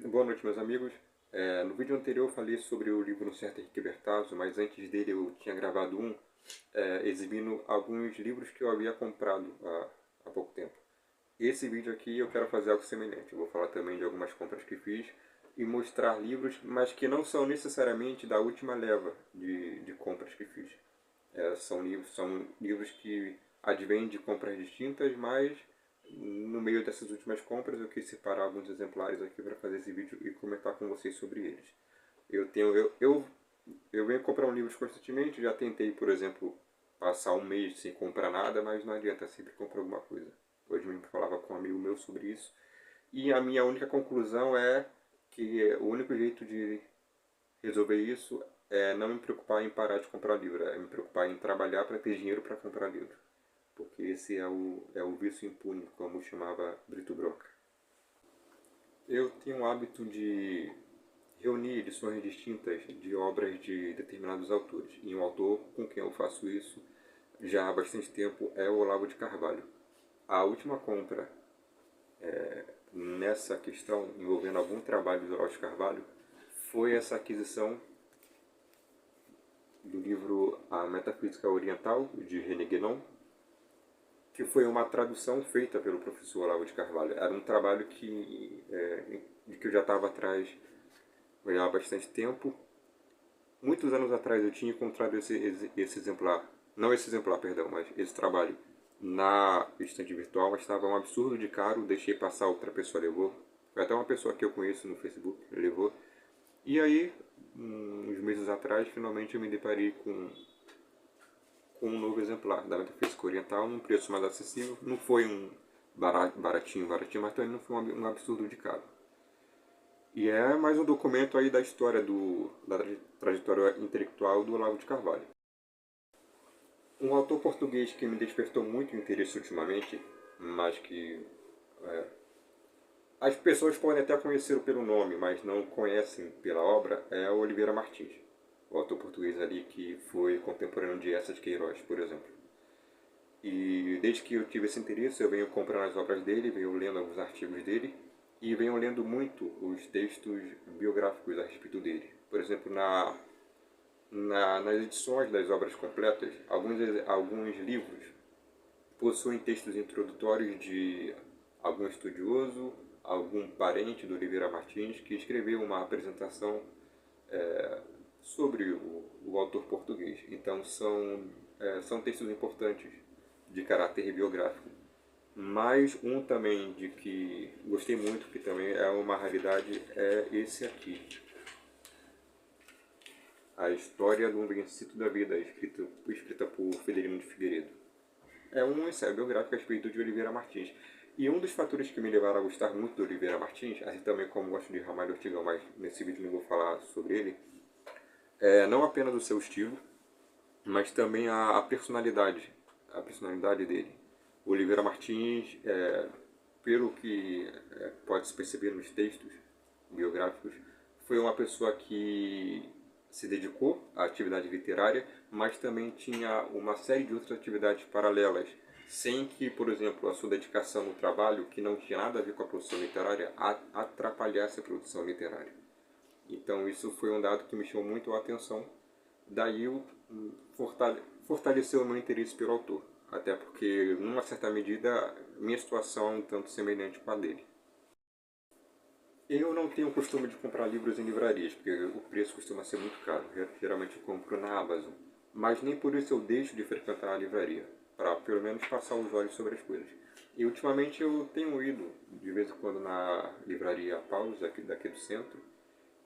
Boa noite, meus amigos. No vídeo anterior eu falei sobre o livro Certo Henrique Bertazzo, mas antes dele eu tinha gravado exibindo alguns livros que eu havia comprado há pouco tempo. Esse vídeo aqui eu quero fazer algo semelhante. Eu vou falar também de algumas compras que fiz e mostrar livros, mas que não são necessariamente da última leva de compras que fiz. São livros que advêm de compras distintas, mas no meio dessas últimas compras eu quis separar alguns exemplares aqui para fazer esse vídeo e comentar com vocês sobre eles. Eu venho comprar livros constantemente, já tentei, por exemplo, passar um mês sem comprar nada, mas não adianta, sempre compro alguma coisa. Hoje mesmo falava com um amigo meu sobre isso. E a minha única conclusão é que o único jeito de resolver isso é não me preocupar em parar de comprar livro, é me preocupar em trabalhar para ter dinheiro para comprar livro. Porque esse é o vício impune, como chamava Brito Broca. Eu tenho o hábito de reunir edições distintas de obras de determinados autores. E um autor com quem eu faço isso já há bastante tempo é o Olavo de Carvalho. A última compra nessa questão, envolvendo algum trabalho do Olavo de Carvalho, foi essa aquisição do livro A Metafísica Oriental, de René Guénon, que foi uma tradução feita pelo professor Olavo de Carvalho. Era um trabalho de que eu já estava atrás há bastante tempo. Muitos anos atrás eu tinha encontrado esse exemplar, não esse exemplar, perdão, mas esse trabalho na estante virtual, mas estava um absurdo de caro, deixei passar, outra pessoa levou. Foi até uma pessoa que eu conheço no Facebook, levou. E aí, uns meses atrás, finalmente eu me deparei com um novo exemplar da Metafísica Oriental, num preço mais acessível. Não foi um baratinho, mas também não foi um absurdo de caro. E é mais um documento aí da história da trajetória intelectual do Olavo de Carvalho. Um autor português que me despertou muito interesse ultimamente, mas que as pessoas podem até conhecê-lo pelo nome, mas não conhecem pela obra, é o Oliveira Martins. O autor português ali que foi contemporâneo de Eça de Queiroz, por exemplo. E desde que eu tive esse interesse, eu venho comprando as obras dele, venho lendo alguns artigos dele e venho lendo muito os textos biográficos a respeito dele. Por exemplo, nas edições das obras completas, alguns livros possuem textos introdutórios de algum estudioso, algum parente do Oliveira Martins que escreveu uma apresentação sobre o autor português. Então são textos importantes de caráter biográfico. Mas um também de que gostei muito, que também é uma raridade, é esse aqui. A História do Vencido da Vida, escrita por Federino de Figueiredo. É um ensaio biográfico a respeito de Oliveira Martins. E um dos fatores que me levaram a gostar muito do Oliveira Martins, assim também como gosto de Ramalho Ortigão, mas nesse vídeo não vou falar sobre ele, é não apenas o seu estilo, mas também a personalidade dele. O Oliveira Martins, pelo que pode se perceber nos textos biográficos, foi uma pessoa que se dedicou à atividade literária, mas também tinha uma série de outras atividades paralelas, sem que, por exemplo, a sua dedicação no trabalho, que não tinha nada a ver com a produção literária, atrapalhasse a produção literária. Então isso foi um dado que me chamou muito a atenção. Daí fortaleceu o meu interesse pelo autor. Até porque, numa certa medida, minha situação é um tanto semelhante com a dele. Eu não tenho o costume de comprar livros em livrarias, porque o preço costuma ser muito caro. Geralmente eu compro na Amazon. Mas nem por isso eu deixo de frequentar a livraria, para pelo menos passar os olhos sobre as coisas. E ultimamente eu tenho ido, de vez em quando, na livraria Paulus, daqui do centro.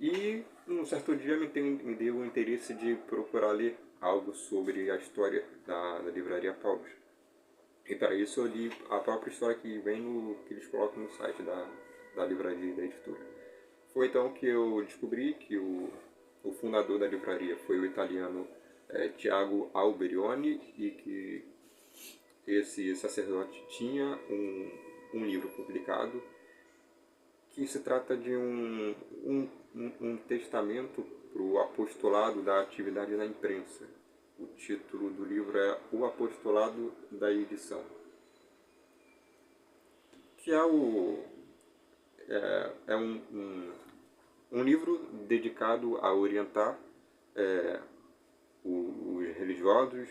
E num certo dia me deu o interesse de procurar ler algo sobre a história da livraria Paulus. E para isso eu li a própria história que que eles colocam no site da livraria e da editora. Foi então que eu descobri que o fundador da livraria foi o italiano Tiago Alberioni, e que esse sacerdote tinha um livro publicado que se trata de um testamento para o apostolado da atividade na imprensa. O título do livro é O Apostolado da Edição, que é é um livro dedicado a orientar os religiosos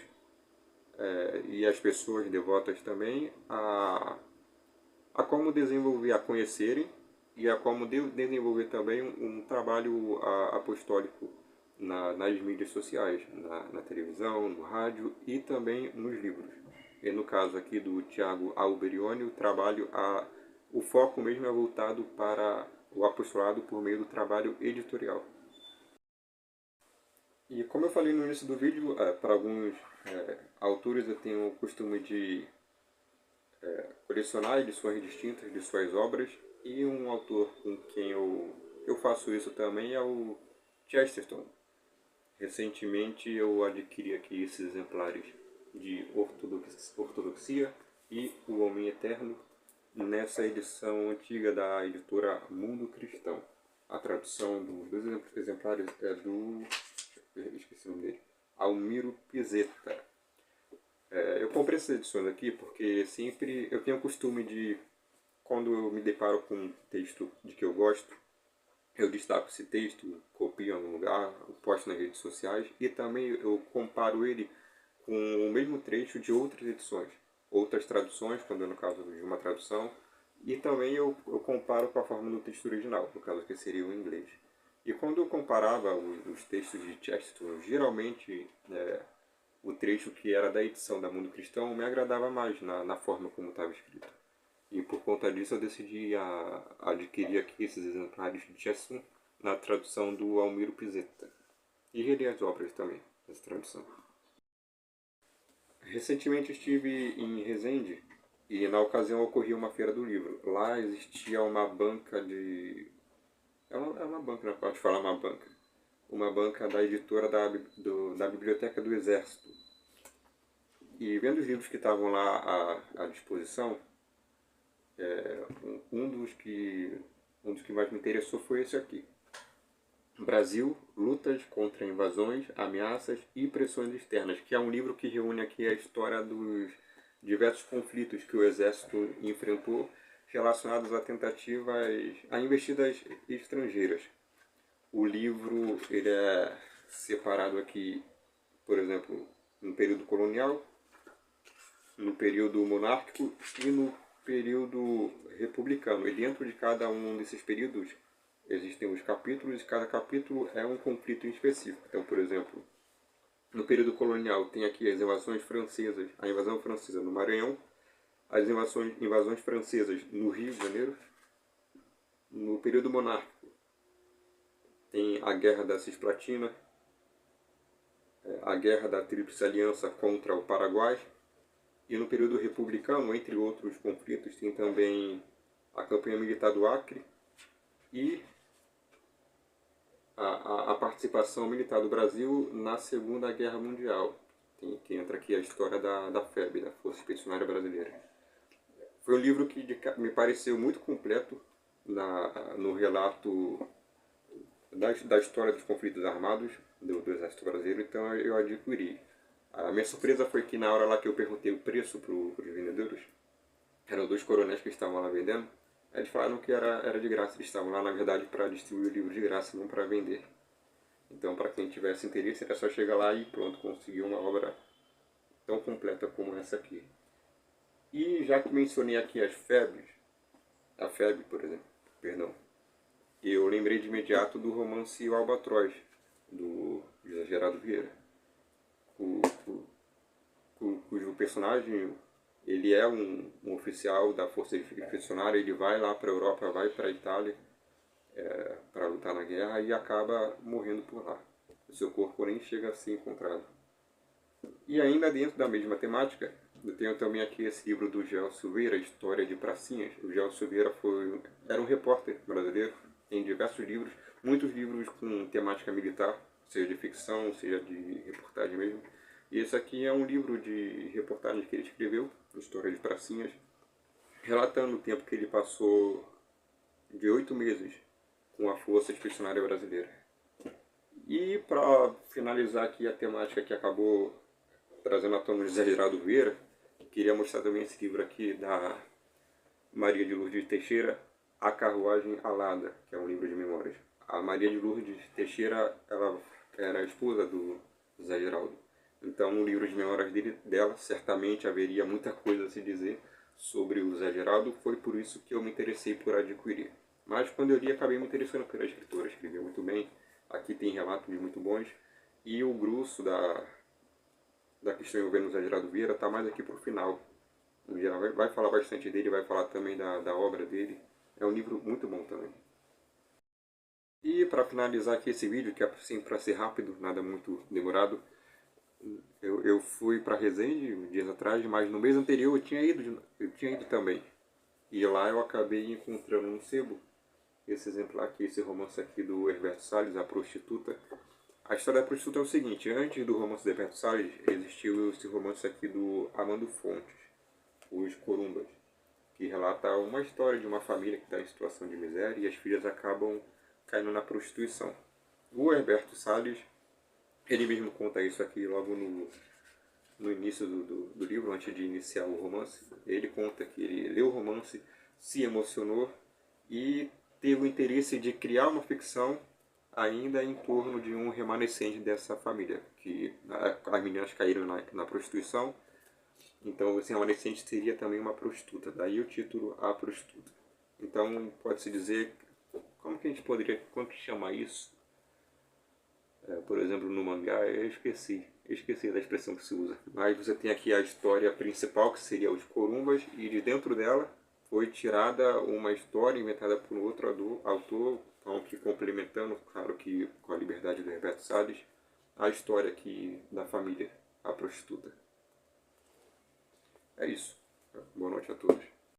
e as pessoas devotas também a como desenvolver, a conhecerem e a como desenvolver também um trabalho apostólico nas mídias sociais, na televisão, no rádio e também nos livros. E no caso aqui do Tiago Alberione, o foco mesmo é voltado para o apostolado por meio do trabalho editorial. E como eu falei no início do vídeo, para alguns autores eu tenho o costume de colecionar edições distintas de suas obras, e um autor com quem eu faço isso também é o Chesterton. Recentemente eu adquiri aqui esses exemplares de Ortodoxia e O Homem Eterno, nessa edição antiga da editora Mundo Cristão. A tradução dos dois exemplares é do... esqueci o nome dele. Almiro Pizeta. Eu comprei essas edições aqui porque sempre eu tenho o costume de, quando eu me deparo com um texto de que eu gosto, eu destaco esse texto, copio em algum lugar, posto nas redes sociais, e também eu comparo ele com o mesmo trecho de outras edições, outras traduções, quando é no caso de uma tradução, e também eu comparo com a forma do texto original, no caso que seria o inglês. E quando eu comparava os textos de Chesterton, geralmente o trecho que era da edição da Mundo Cristão me agradava mais na forma como estava escrito. E por conta disso eu decidi adquirir aqui esses exemplares de Chesterton na tradução do Almiro Pizeta. E reler as obras também, nessa tradução. Recentemente estive em Resende e na ocasião ocorria uma feira do livro. Lá existia uma banca de... É uma banca, não pode falar uma banca. Uma banca da editora da Biblioteca do Exército. E vendo os livros que estavam lá à disposição, um dos que mais me interessou foi esse aqui. Brasil, lutas contra invasões, ameaças e pressões externas, que é um livro que reúne aqui a história dos diversos conflitos que o Exército enfrentou relacionados a tentativas, a investidas estrangeiras. O livro ele é separado aqui, por exemplo, no período colonial, no período monárquico e no período republicano. E dentro de cada um desses períodos existem os capítulos, e cada capítulo é um conflito em específico. Então, por exemplo, no período colonial tem aqui as invasões francesas, a invasão francesa no Maranhão, as invasões francesas no Rio de Janeiro. No período monárquico tem a Guerra da Cisplatina, a Guerra da Tríplice Aliança contra o Paraguai. E no período republicano, entre outros conflitos, tem também a campanha militar do Acre e a participação militar do Brasil na Segunda Guerra Mundial, que entra aqui a história da FEB, da Força Expedicionária Brasileira. Foi um livro que me pareceu muito completo no relato da história dos conflitos armados do Exército Brasileiro, então eu adquiri. A minha surpresa foi que na hora lá que eu perguntei o preço para os vendedores, eram dois coronéis que estavam lá vendendo, eles falaram que era de graça, eles estavam lá na verdade para distribuir o livro de graça, não para vender. Então para quem tivesse interesse era só chegar lá e pronto, conseguir uma obra tão completa como essa aqui. E já que mencionei aqui as FEBs, a FEB por exemplo, perdão, eu lembrei de imediato do romance O Albatroz, do José Geraldo Vieira, cujo personagem ele é um oficial da Força Expedicionária, ele vai lá para a Europa, vai para a Itália para lutar na guerra e acaba morrendo por lá. O seu corpo nem chega a ser encontrado. E ainda dentro da mesma temática, eu tenho também aqui esse livro do Gelson Silveira, História de Pracinhas. O Gelson Silveira era um repórter brasileiro, tem diversos livros, muitos livros com temática militar, seja de ficção, seja de reportagem mesmo. E esse aqui é um livro de reportagem que ele escreveu, História de Pracinhas, relatando o tempo que ele passou de 8 meses com a Força Expedicionária Brasileira. E para finalizar aqui a temática que acabou trazendo à tona o José Geraldo Vieira, queria mostrar também esse livro aqui da Maria de Lourdes Teixeira, A Carruagem Alada, que é um livro de memórias. A Maria de Lourdes Teixeira, ela era a esposa do Zé Geraldo. Então, no livro de memórias dela, certamente haveria muita coisa a se dizer sobre o Zé Geraldo. Foi por isso que eu me interessei por adquirir. Mas quando eu li, acabei me interessando pela escritora. Escreveu muito bem. Aqui tem relatos muito bons. E o grosso da questão envolvendo o Zé Geraldo Vieira está mais aqui para o final. O Geraldo vai falar bastante dele, vai falar também da obra dele. É um livro muito bom também. E para finalizar aqui esse vídeo, que é assim, para ser rápido, nada muito demorado, eu fui para Resende dias atrás, mas no mês anterior eu tinha ido também. E lá eu acabei encontrando no sebo esse exemplar aqui, esse romance aqui do Herberto Salles, A Prostituta. A história da prostituta é o seguinte: antes do romance do Herberto Salles, existiu esse romance aqui do Armando Fontes, Os Corumbas, que relata uma história de uma família que está em situação de miséria e as filhas acabam caindo na prostituição. O Herberto Salles, ele mesmo conta isso aqui logo no início do livro, antes de iniciar o romance. Ele conta que ele leu o romance, se emocionou e teve o interesse de criar uma ficção ainda em torno de um remanescente dessa família, que as meninas caíram na prostituição, então esse remanescente seria também uma prostituta, daí o título A Prostituta. Então pode-se dizer, como que a gente poderia, como que chama isso? Por exemplo, no mangá, eu esqueci da expressão que se usa. Mas você tem aqui a história principal, que seria os Corumbas, e de dentro dela foi tirada uma história inventada por um outro autor, então que complementando, claro que com a liberdade do Herberto Salles, a história aqui da família, a prostituta. É isso. Boa noite a todos.